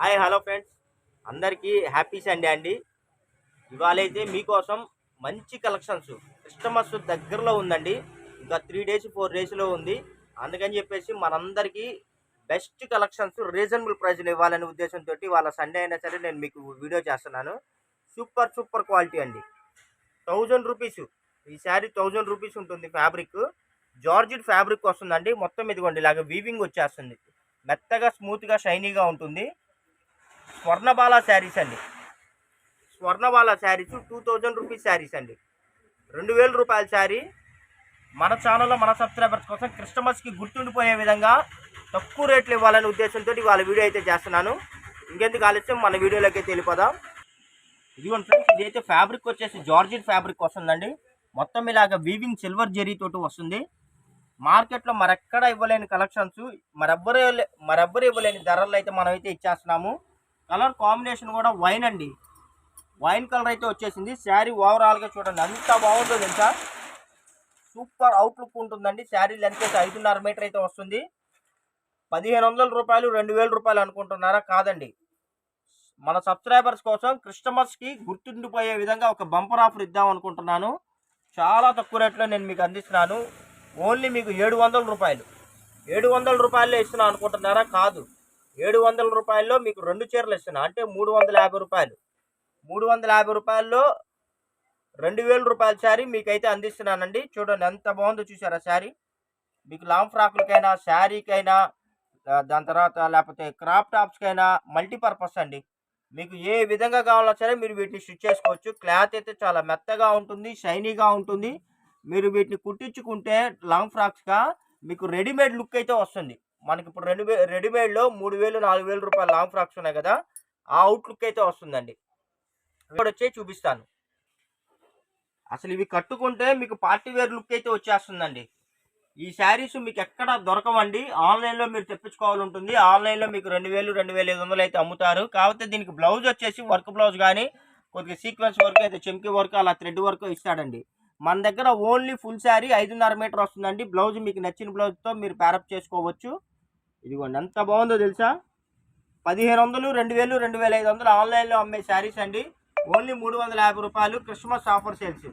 Hi hello friends, అందరికీ happy Sunday అండి. ఇవాళైతే మీకోసం మంచి కలెక్షన్స్, క్రిస్టమస్ దగ్గరలో ఉందండి. ఇంకా 3 days 4 daysలో ఉంది. అందుకని చెప్పేసి మనందరికీ బెస్ట్ కలెక్షన్స్ రీజనబుల్ ప్రైస్లో ఇవ్వాలనే ఉద్దేశంతో వాళ్ళ సండే అయినా సరే నేను మీకు వీడియో చేస్తున్నాను. సూపర్ క్వాలిటీ అండి. 1000 రూపీస్ ఈ శారీ 1000 రూపీస్ ఉంటుంది. ఫ్యాబ్రిక్ జార్జిడ్ ఫ్యాబ్రిక్ వస్తుందండి. మొత్తం ఇదిగోండి ఇలాగ వీవింగ్ వచ్చేస్తుంది. మెత్తగా స్మూత్గా షైనీగా ఉంటుంది. స్వర్ణబాల శారీస్ అండి. స్వర్ణబాల శారీస్ 2000 రూపీస్ శారీస్ అండి. 2000 రూపాయల శారీ. మన ఛానల్లో మన సబ్స్క్రైబర్స్ కోసం క్రిస్టమస్కి గుర్తుండిపోయే విధంగా తక్కువ రేట్లు ఇవ్వాలనే ఉద్దేశంతో వాళ్ళ వీడియో అయితే చేస్తున్నాను. ఇంకెందుకు ఆలస్యం, మన వీడియోలోకి అయితే వెళ్ళిపోదాం. ఇదిగోండి ఫ్రెండ్స్, ఇదైతే ఫ్యాబ్రిక్ వచ్చేసి జార్జిడ్ ఫ్యాబ్రిక్ వస్తుందండి. మొత్తం ఇలాగ వీవింగ్ సిల్వర్ జెరీ తోటి వస్తుంది. మార్కెట్లో మరెక్కడ ఇవ్వలేని కలెక్షన్స్, మరెవ్వరు ఇవ్వలేని ధరలు అయితే మనం అయితే ఇచ్చేస్తున్నాము. కలర్ కాంబినేషన్ కూడా వైన్ అండి. వైన్ కలర్ అయితే వచ్చేసింది. శారీ ఓవరాల్గా చూడండి ఎంత బాగుందో తెలుసా. సూపర్ అవుట్లుక్ ఉంటుందండి. శారీ లెంత్ అయితే 5.5 మీటర్ అయితే వస్తుంది. 1500 రూపాయలు 2000 రూపాయలు అనుకుంటున్నారా? కాదండి. మన సబ్స్క్రైబర్స్ కోసం క్రిస్టమస్కి గుర్తుండిపోయే విధంగా ఒక బంపర్ ఆఫర్ ఇద్దాం అనుకుంటున్నాను. చాలా తక్కువ రేట్లో నేను మీకు అందిస్తున్నాను. ఓన్లీ మీకు 700 రూపాయలు. 700 రూపాయల్లో ఇస్తున్నాను అనుకుంటున్నారా? కాదు. 700 రూపాయల్లో మీకు 2 చీరలు ఇస్తున్నా. అంటే 350 రూపాయలు. 350 రూపాయల్లో 2000 రూపాయల శారీ మీకైతే అందిస్తున్నానండి. చూడండి ఎంత బాగుందో చూసారా శారీ. మీకు లాంగ్ ఫ్రాకులకైనా, శారీకైనా, దాని తర్వాత లేకపోతే క్రాప్ టాప్స్కైనా మల్టీపర్పస్ అండి. మీకు ఏ విధంగా కావాలో సరే మీరు వీటిని స్టిచ్ చేసుకోవచ్చు. క్లాత్ అయితే చాలా మెత్తగా ఉంటుంది, షైనీగా ఉంటుంది. మీరు వీటిని కుట్టించుకుంటే లాంగ్ ఫ్రాక్స్గా మీకు రెడీమేడ్ లుక్ అయితే వస్తుంది. మనకి ఇప్పుడు రెడీమేడ్లో 3000 4000 రూపాయల లాంగ్ ఫ్రాక్స్ ఉన్నాయి కదా, ఆ అవుట్ లుక్ అయితే వస్తుందండి. ఇక్కడ వచ్చే చూపిస్తాను. అసలు ఇవి కట్టుకుంటే మీకు పార్టీ వేర్ లుక్ అయితే వచ్చేస్తుందండి. ఈ శారీస్ మీకు ఎక్కడ దొరకవండి. ఆన్లైన్లో మీరు తెప్పించుకోవాలంటుంది. ఆన్లైన్లో మీకు 2000 2500 అయితే అమ్ముతారు. కాకపోతే దీనికి బ్లౌజ్ వచ్చేసి వర్క్ బ్లౌజ్ కానీ కొద్దిగా సీక్వెన్స్ వర్క్ అయితే చెంకి వర్క్ అలా థ్రెడ్ వర్క్ ఇస్తాడండి. మన దగ్గర ఓన్లీ ఫుల్ శారీ 5.5 మీటర్ వస్తుందండి. బ్లౌజ్ మీకు నచ్చిన బ్లౌజ్తో మీరు ప్యారప్ చేసుకోవచ్చు. ఇదిగోండి ఎంత బాగుందో తెలుసా. 1500 2000 2500 ఆన్లైన్లో అమ్మే శారీస్ అండి. ఓన్లీ 350 రూపాయలు. Christmas offer sales.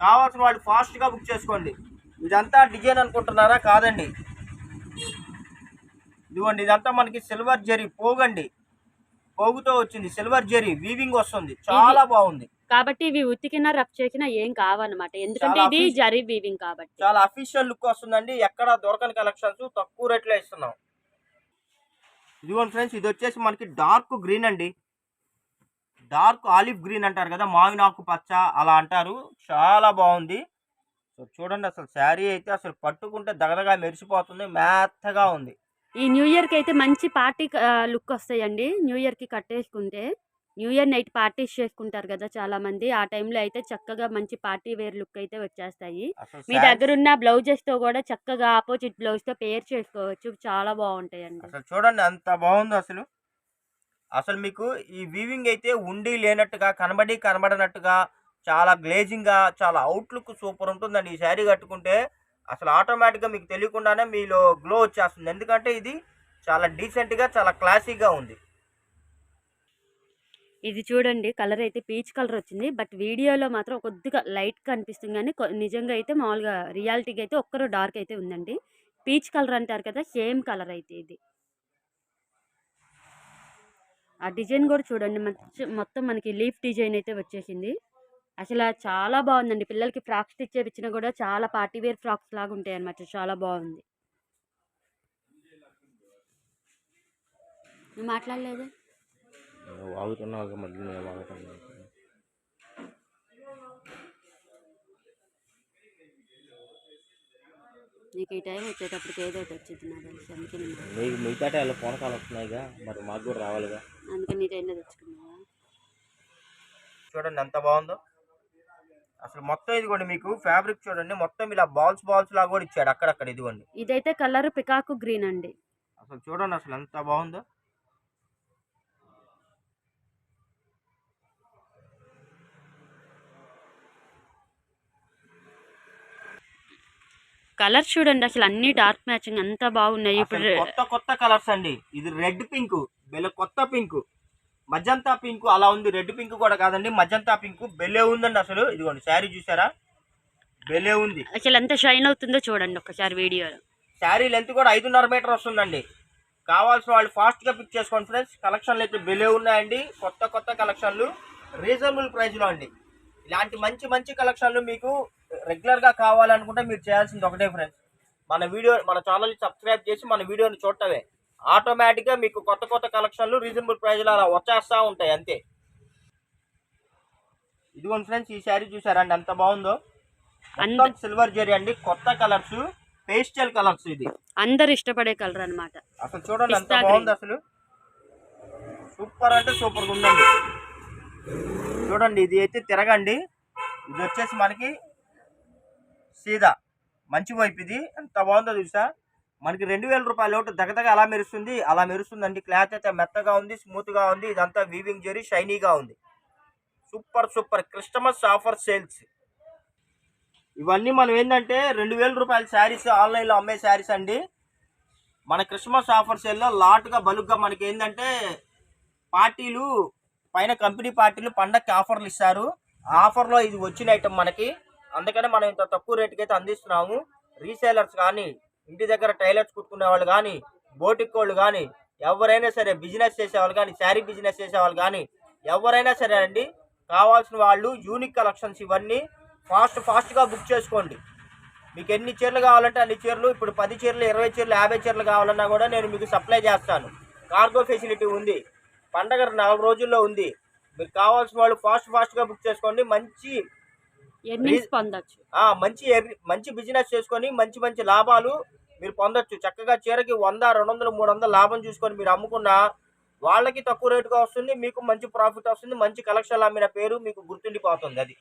కావాల్సిన వాళ్ళు ఫాస్ట్గా బుక్ చేసుకోండి. ఇదంతా డిజైన్ అనుకుంటున్నారా? కాదండి. ఇదిగోండి ఇదంతా మనకి సిల్వర్ జెరీ పోగండి. పోగుతో వచ్చింది. సిల్వర్ జెరీ వీవింగ్ వస్తుంది. చాలా బాగుంది. కాబట్టి ఇవి ఉతికినా రఫ్ చేసినా ఏం కావన్నమాట. ఎందుకంటే ఇది జరీ వీవింగ్ కాబట్టి చాలా అఫీషియల్ లుక్ వస్తుందండి. ఎక్కడ దొరకని కలెక్షన్స్ తక్కువ రేట్లో ఇస్తున్నాం. ఇదిగోండి ఫ్రెండ్స్, ఇది వచ్చేసి మనకి డార్క్ గ్రీన్ అండి. డార్క్ ఆలివ్ గ్రీన్ అంటారు కదా, మావినాకు పచ్చ అలా అంటారు. చాలా బాగుంది. సో చూడండి, అసలు శారీ అయితే అసలు పట్టుకుంటే దగదగా మెరిసిపోతుంది. మెత్తగా ఉంది. ఈ న్యూ ఇయర్ కి అయితే మంచి పార్టీ లుక్ వస్తాయండి. న్యూ ఇయర్ కి కట్టేసుకుంటే న్యూ ఇయర్ నైట్ పార్టీస్ చేసుకుంటారు కదా చాలా మంది. ఆ టైంలో అయితే చక్కగా మంచి పార్టీ వేర్ లుక్ అయితే వచ్చేస్తాయి. మీ దగ్గర ఉన్న బ్లౌజెస్ తో కూడా చక్కగా ఆపోజిట్ బ్లౌజ్ తో పేర్ చేసుకోవచ్చు. చాలా బాగుంటాయండి. అసలు చూడండి ఎంత బాగుందో. అసలు మీకు ఈ వీవింగ్ అయితే ఉండి లేనట్టుగా కనబడనట్టుగా చాలా గ్లేజింగ్గా చాలా అవుట్లుక్ సూపర్ ఉంటుందండి. ఈ శారీ కట్టుకుంటే అసలు ఆటోమేటిక్గా మీకు తెలియకుండానే మీలో గ్లో వచ్చేస్తుంది. ఎందుకంటే ఇది చాలా డీసెంట్గా చాలా క్లాసీగా ఉంది. ఇది చూడండి, కలర్ అయితే పీచ్ కలర్ వచ్చింది. బట్ వీడియోలో మాత్రం కొద్దిగా లైట్ కనిపిస్తుంది కానీ నిజంగా అయితే మామూలుగా రియాలిటీగా అయితే ఒక్కరు డార్క్ అయితే ఉందండి. పీచ్ కలర్ అంటారు కదా, సేమ్ కలర్ అయితే ఇది. ఆ డిజైన్ కూడా చూడండి, మొత్తం మనకి లీఫ్ డిజైన్ అయితే వచ్చేసింది. అసలు చాలా బాగుందండి. పిల్లలకి ఫ్రాక్స్ స్టిచ్ చేయించినా కూడా చాలా పార్టీ వేర్ ఫ్రాక్స్ లాగా ఉంటాయి అన్నమాట. చాలా బాగుంది. నువ్వు మాట్లాడలేదు. నీకు ఈ టైం వచ్చేటప్పటికి ఏదో ఒకటి వచ్చింది నాకు తెలిసి. అందుకే మీకు మిగతా టైంలో ఫోన్ కాల్ వస్తున్నాయిగా, మరి మాకు కూడా రావాలిగా. అందుకని నీ టైంలో తెచ్చుకున్నావా? చూడండి ఎంత బాగుందో. అసలు మొత్తం ఇదిగోండి మీకు ఫ్యాబ్రిక్ చూడండి, మొత్తం ఇలా బాల్స్ లాగా కూడా ఇచ్చాడు అక్కడక్కడ. ఇదిగోండి ఇదైతే కలర్ పికాకు గ్రీన్ అండి. అసలు చూడండి అసలు ఎంత బాగుందో. కలర్స్ చూడండి, అసలు అన్ని డార్క్ మ్యాచింగ్ అంతా బాగున్నాయి. ఇప్పుడు కొత్త కలర్స్ అండి. ఇది రెడ్ పింక్, బెల్లె కొత్త పింక్, మజంతా పింక్ అలా ఉంది, రెడ్ పింక్ కూడా కాదండి, మజంతా పింక్ బెల్లే ఉందండి అసలు. ఇదిగోండి శారీ చూసారా, బెల్లే ఉంది. అసలు ఎంత షైన్ అవుతుందో చూడండి ఒకసారి వీడియోలో. శారీ లెంత్ కూడా 5.5 మీటర్ వస్తుందండి. కావాల్సిన వాళ్ళు ఫాస్ట్గా పిక్ చేసుకోండి ఫ్రెండ్స్. కలెక్షన్లు అయితే బెల్లే ఉన్నాయండి, కొత్త కొత్త కలెక్షన్లు రీజనబుల్ ప్రైస్లో అండి. ఇలాంటి మంచి మంచి కలెక్షన్లు మీకు రెగ్యులర్గా కావాలనుకుంటే మీరు చేయాల్సింది ఒకటే ఫ్రెండ్స్, మన ఛానల్ని సబ్స్క్రైబ్ చేసి మన వీడియోని చూడటమే. ఆటోమేటిక్గా మీకు కొత్త కొత్త కలెక్షన్లు రీజనబుల్ ప్రైస్లో అలా వచ్చేస్తూ ఉంటాయి అంతే. ఇదిగోండి ఫ్రెండ్స్, ఈ శారీ చూసారండి ఎంత బాగుందో, మొత్తం సిల్వర్ జరీ అండి, కొత్త కలర్స్, పేస్టల్ కలర్స్, ఇది అందరు ఇష్టపడే కలర్ అన్నమాట. అసలు చూడండి ఎంత బాగుంది అసలు, సూపర్ అంటే సూపర్గా ఉందండి. చూడండి ఇది అయితే తిరగండి, ఇది వచ్చేసి మనకి సీదా మంచి వైపు, ఇది ఎంత బాగుందో చూసా. మనకి 2000 రూపాయలు ఒకటి దగదగ అలా మెరుస్తుందండి. క్లాత్ అయితే మెత్తగా ఉంది, స్మూత్గా ఉంది, ఇదంతా వీవింగ్ జరీ షైనీగా ఉంది. Super super Christmas offer sales ఇవన్నీ. మనం ఏంటంటే 2000 రూపాయల శారీస్ ఆన్లైన్లో అమ్మే శారీస్ అండి. మన క్రిస్మస్ ఆఫర్ సేల్లో లాట్గా బలుగ్గా మనకి ఏంటంటే పార్టీలు పైన కంపెనీ పార్టీలు పండగకి ఆఫర్లు ఇస్తారు. ఆ ఆఫర్లో ఇది వచ్చిన ఐటమ్ మనకి, అందుకనే మనం ఇంత తక్కువ రేటుకి అయితే అందిస్తున్నాము. రీసేలర్స్ కానీ, ఇంటి దగ్గర టైలర్స్ కుట్టుకునే వాళ్ళు కానీ, బోటిక్ వాళ్ళు కానీ, ఎవరైనా సరే బిజినెస్ చేసేవాళ్ళు కానీ, శారీ బిజినెస్ చేసేవాళ్ళు కానీ, ఎవరైనా సరే అండి, కావాల్సిన వాళ్ళు యూనిక్ కలెక్షన్స్ ఇవన్నీ ఫాస్ట్గా బుక్ చేసుకోండి. మీకు ఎన్ని చీరలు కావాలంటే అన్ని చీరలు, ఇప్పుడు 10 చీరలు, 20 చీరలు, 50 చీరలు కావాలన్నా కూడా నేను మీకు సప్లై చేస్తాను. కార్గో ఫెసిలిటీ ఉంది, పండగ 4 రోజుల్లో ఉంది. మీరు కావాల్సిన వాళ్ళు ఫాస్ట్గా బుక్ చేసుకోండి. మంచి పొందొచ్చు, మంచి బిజినెస్ చేసుకొని మంచి మంచి లాభాలు మీరు పొందొచ్చు. చక్కగా చీరకి 100, 200, 300 లాభం చూసుకొని మీరు అమ్ముకున్నా వాళ్ళకి తక్కువ రేటుగా వస్తుంది, మీకు మంచి ప్రాఫిట్ వస్తుంది. మంచి కలెక్షన్లు అమ్మిన పేరు మీకు గుర్తుండిపోతుంది. అది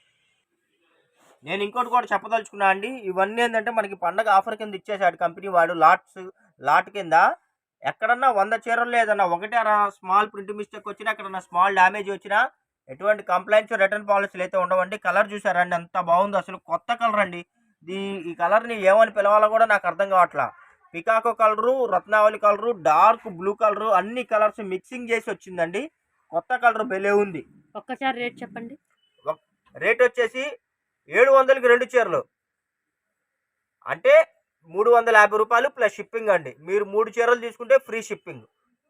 నేను ఇంకోటి కూడా చెప్పదలుచుకున్నా అండి. ఇవన్నీ ఏంటంటే మనకి పండగ ఆఫర్ కింద ఇచ్చేసాడు కంపెనీ వాడు, లాట్ కింద. ఎక్కడన్నా 100 చీరలు ఏదన్నా ఒకటి స్మాల్ ప్రింట్ మిస్టేక్ వచ్చినా, ఎక్కడన్నా స్మాల్ డ్యామేజ్ వచ్చినా ఎటువంటి కంప్లైంట్స్, రిటర్న్ పాలసీలు అయితే ఉండవండి. కలర్ చూసారండి ఎంత బాగుందో అసలు, కొత్త కలర్ అండి. ఈ కలర్ని ఏమని పిలవాలో కూడా నాకు అర్థం కావట్లా. పికాకో కలరు, రత్నావళి కలరు, డార్క్ బ్లూ కలరు, అన్ని కలర్స్ మిక్సింగ్ చేసి వచ్చిందండి. కొత్త కలర్ బెలే ఉంది. ఒక్కసారి రేట్ చెప్పండి. రేట్ వచ్చేసి 700కి 2 చీరలు అంటే 350 రూపాయలు ప్లస్ షిప్పింగ్ అండి. మీరు 3 చీరలు తీసుకుంటే free shipping.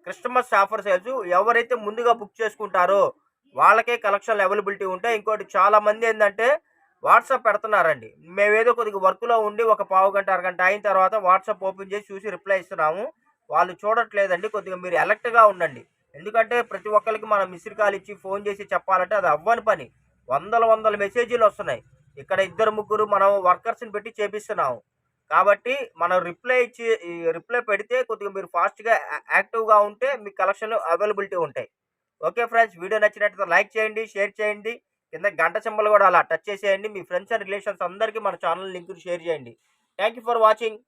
Christmas offer sales ఎవరైతే ముందుగా బుక్ చేసుకుంటారో వాళ్ళకే కలెక్షన్లు అవైలబిలిటీ ఉంటాయి. ఇంకోటి చాలా మంది ఏంటంటే వాట్సాప్ పెడుతున్నారండి. మేమేదో కొద్దిగా వర్క్లో ఉండి ఒక పావు గంట, అరగంట అయిన తర్వాత వాట్సాప్ ఓపెన్ చేసి చూసి రిప్లై ఇస్తున్నాము, వాళ్ళు చూడట్లేదండి. కొద్దిగా మీరు అలర్ట్గా ఉండండి. ఎందుకంటే ప్రతి ఒక్కరికి మనం మిస్డ్ కాల్ ఇచ్చి ఫోన్ చేసి చెప్పాలంటే అది అవ్వని పని. వందల మెసేజీలు వస్తున్నాయి. ఇక్కడ 2-3 మనం వర్కర్స్ని పెట్టి చేపిస్తున్నాము. కాబట్టి మనం రిప్లై పెడితే కొద్దిగా మీరు ఫాస్ట్గా యాక్టివ్గా ఉంటే మీ కలెక్షన్లు అవైలబిలిటీ ఉంటాయి. ఓకే ఫ్రెండ్స్, వీడియో నచ్చినట్లయితే లైక్ చేయండి, షేర్ చేయండి, కింద గంట సింబల్ కూడా అలా టచ్ చేసేయండి. మీ ఫ్రెండ్స్ అండ్ రిలేషన్స్ అందరికీ మన ఛానల్ లింక్ షేర్ చేయండి. Thank you for watching.